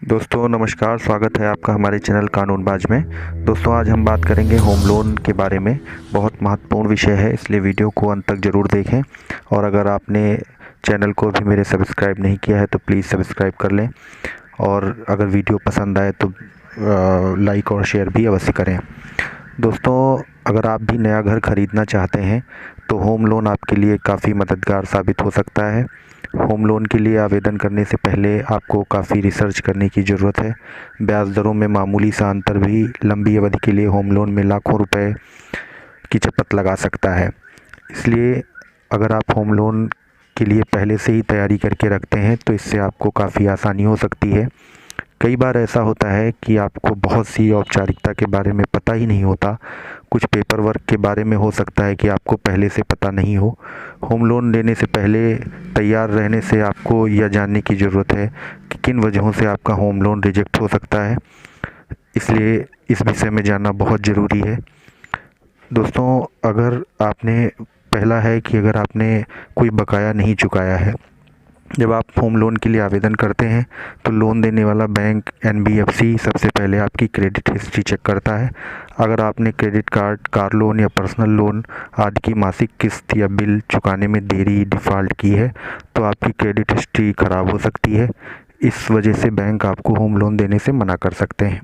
दोस्तों नमस्कार, स्वागत है आपका हमारे चैनल कानूनबाज में। दोस्तों आज हम बात करेंगे होम लोन के बारे में। बहुत महत्वपूर्ण विषय है, इसलिए वीडियो को अंत तक ज़रूर देखें। और अगर आपने चैनल को भी मेरे सब्सक्राइब नहीं किया है तो प्लीज़ सब्सक्राइब कर लें। और अगर वीडियो पसंद आए तो लाइक और शेयर भी अवश्य करें। दोस्तों अगर आप भी नया घर ख़रीदना चाहते हैं तो होम लोन आपके लिए काफ़ी मददगार साबित हो सकता है। होम लोन के लिए आवेदन करने से पहले आपको काफ़ी रिसर्च करने की ज़रूरत है। ब्याज दरों में मामूली सा अंतर भी लंबी अवधि के लिए होम लोन में लाखों रुपए की चपत लगा सकता है। इसलिए अगर आप होम लोन के लिए पहले से ही तैयारी करके रखते हैं तो इससे आपको काफ़ी आसानी हो सकती है। कई बार ऐसा होता है कि आपको बहुत सी औपचारिकता के बारे में पता ही नहीं होता। कुछ पेपर वर्क के बारे में हो सकता है कि आपको पहले से पता नहीं हो। होम लोन लेने से पहले तैयार रहने से आपको यह जानने की ज़रूरत है कि किन वजहों से आपका होम लोन रिजेक्ट हो सकता है। इसलिए इस विषय में जानना बहुत ज़रूरी है। दोस्तों अगर आपने पहला है कि अगर आपने कोई बकाया नहीं चुकाया है, जब आप होम लोन के लिए आवेदन करते हैं तो लोन देने वाला बैंक एनबीएफसी सबसे पहले आपकी क्रेडिट हिस्ट्री चेक करता है। अगर आपने क्रेडिट कार्ड, कार लोन या पर्सनल लोन आदि की मासिक किस्त या बिल चुकाने में देरी, डिफ़ॉल्ट की है तो आपकी क्रेडिट हिस्ट्री ख़राब हो सकती है। इस वजह से बैंक आपको होम लोन देने से मना कर सकते हैं।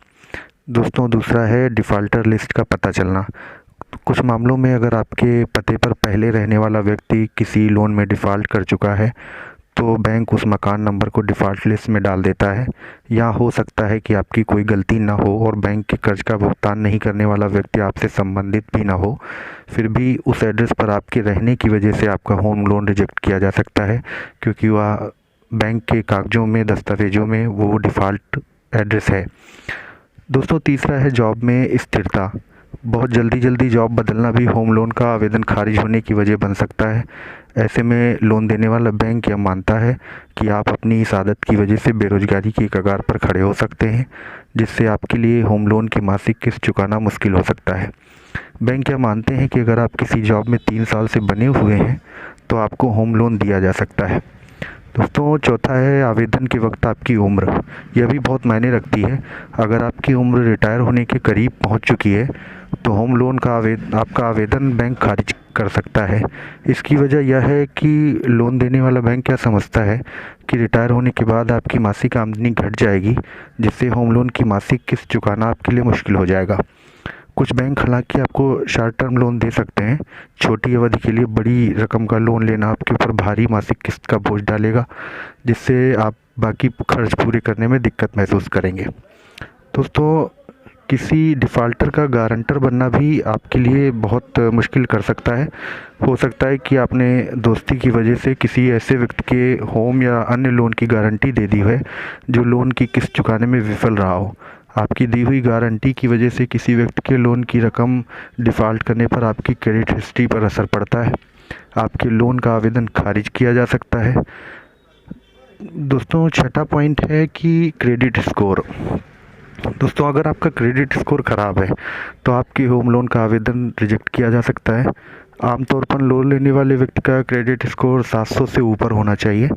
दोस्तों दूसरा है डिफ़ॉल्टर लिस्ट का पता चलना। कुछ मामलों में अगर आपके पते पर पहले रहने वाला व्यक्ति किसी लोन में डिफ़ॉल्ट कर चुका है तो बैंक उस मकान नंबर को डिफ़ॉल्ट लिस्ट में डाल देता है। या हो सकता है कि आपकी कोई गलती ना हो और बैंक के कर्ज का भुगतान नहीं करने वाला व्यक्ति आपसे संबंधित भी ना हो, फिर भी उस एड्रेस पर आपके रहने की वजह से आपका होम लोन रिजेक्ट किया जा सकता है, क्योंकि वह बैंक के कागज़ों में, दस्तावेज़ों में वो डिफ़ॉल्ट एड्रेस है। दोस्तों तीसरा है जॉब में स्थिरता। बहुत जल्दी जॉब बदलना भी होम लोन का आवेदन खारिज होने की वजह बन सकता है। ऐसे में लोन देने वाला बैंक यह मानता है कि आप अपनी इस आदत की वजह से बेरोजगारी की कगार पर खड़े हो सकते हैं, जिससे आपके लिए होम लोन की मासिक किस्त चुकाना मुश्किल हो सकता है। बैंक यह मानते हैं कि अगर आप किसी जॉब में 3 साल से बने हुए हैं तो आपको होम लोन दिया जा सकता है। दोस्तों चौथा है आवेदन के वक्त आपकी उम्र। यह भी बहुत मायने रखती है। अगर आपकी उम्र रिटायर होने के करीब पहुंच चुकी है तो होम लोन का आपका आवेदन बैंक खारिज कर सकता है। इसकी वजह यह है कि लोन देने वाला बैंक क्या समझता है कि रिटायर होने के बाद आपकी मासिक आमदनी घट जाएगी, जिससे होम लोन की मासिक किस्त चुकाना आपके लिए मुश्किल हो जाएगा। कुछ बैंक हालांकि आपको शॉर्ट टर्म लोन दे सकते हैं। छोटी अवधि के लिए बड़ी रकम का लोन लेना आपके ऊपर भारी मासिक किस्त का बोझ डालेगा, जिससे आप बाकी खर्च पूरे करने में दिक्कत महसूस करेंगे। दोस्तों किसी डिफ़ॉल्टर का गारंटर बनना भी आपके लिए बहुत मुश्किल कर सकता है। हो सकता है कि आपने दोस्ती की वजह से किसी ऐसे व्यक्ति के होम या अन्य लोन की गारंटी दे दी है जो लोन की किस्त चुकाने में विफल रहा हो। आपकी दी हुई गारंटी की वजह से किसी व्यक्ति के लोन की रकम डिफ़ॉल्ट करने पर आपकी क्रेडिट हिस्ट्री पर असर पड़ता है। आपके लोन का आवेदन खारिज किया जा सकता है। दोस्तों छठा पॉइंट है कि क्रेडिट स्कोर। दोस्तों अगर आपका क्रेडिट स्कोर ख़राब है तो आपके होम लोन का आवेदन रिजेक्ट किया जा सकता है। आमतौर पर लोन लेने वाले व्यक्ति का क्रेडिट स्कोर 700 से ऊपर होना चाहिए।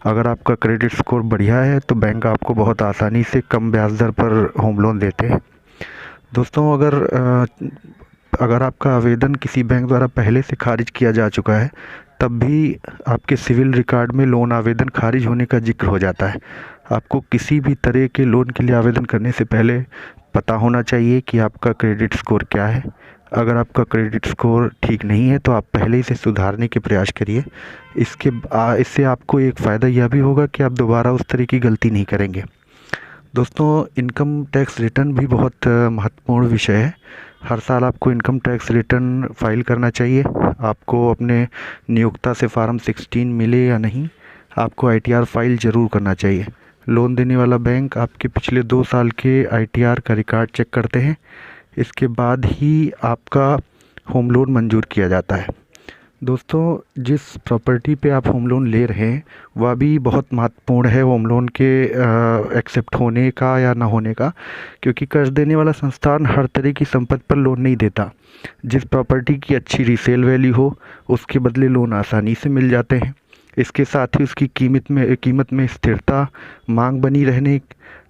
अगर आपका क्रेडिट स्कोर बढ़िया है तो बैंक आपको बहुत आसानी से कम ब्याज दर पर होम लोन देते हैं। दोस्तों अगर आपका आवेदन किसी बैंक द्वारा पहले से खारिज किया जा चुका है तब भी आपके सिविल रिकॉर्ड में लोन आवेदन खारिज होने का जिक्र हो जाता है। आपको किसी भी तरह के लोन के लिए आवेदन करने से पहले पता होना चाहिए कि आपका क्रेडिट स्कोर क्या है। अगर आपका क्रेडिट स्कोर ठीक नहीं है तो आप पहले ही इसे सुधारने के प्रयास करिए। इससे आपको एक फ़ायदा यह भी होगा कि आप दोबारा उस तरह की गलती नहीं करेंगे। दोस्तों इनकम टैक्स रिटर्न भी बहुत महत्वपूर्ण विषय है। हर साल आपको इनकम टैक्स रिटर्न फाइल करना चाहिए। आपको अपने नियोक्ता से फार्म 16 मिले या नहीं, आपको आईटीआर फाइल ज़रूर करना चाहिए। लोन देने वाला बैंक आपके पिछले 2 साल के आईटीआर का रिकॉर्ड चेक करते हैं। इसके बाद ही आपका होम लोन मंजूर किया जाता है। दोस्तों जिस प्रॉपर्टी पे आप होम लोन ले रहे हैं वह भी बहुत महत्वपूर्ण है होम लोन के एक्सेप्ट होने का या ना होने का, क्योंकि कर्ज देने वाला संस्थान हर तरह की संपत्ति पर लोन नहीं देता। जिस प्रॉपर्टी की अच्छी रीसेल वैल्यू हो उसके बदले लोन आसानी से मिल जाते हैं। इसके साथ ही उसकी कीमत में स्थिरता, मांग बनी रहने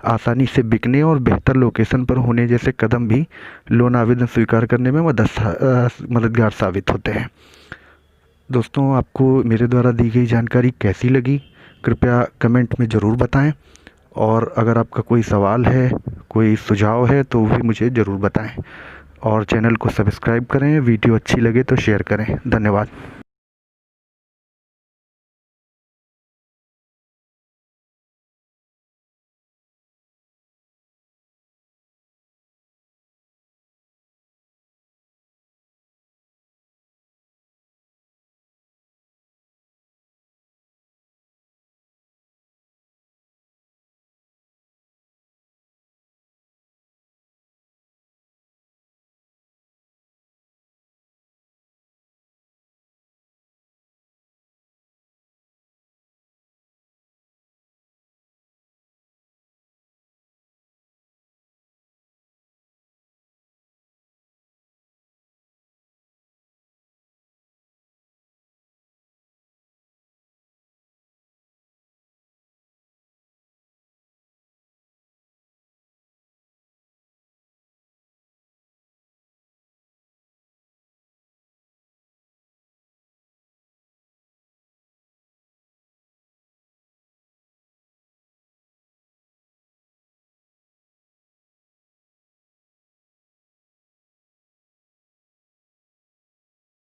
आसानी से बिकने और बेहतर लोकेशन पर होने जैसे कदम भी लोन आवेदन स्वीकार करने में मददगार साबित होते हैं। दोस्तों, आपको मेरे द्वारा दी गई जानकारी कैसी लगी, कृपया कमेंट में ज़रूर बताएं। और अगर आपका कोई सवाल है, कोई सुझाव है तो भी मुझे ज़रूर बताएं। और चैनल को सब्सक्राइब करें, वीडियो अच्छी लगे तो शेयर करें। धन्यवाद।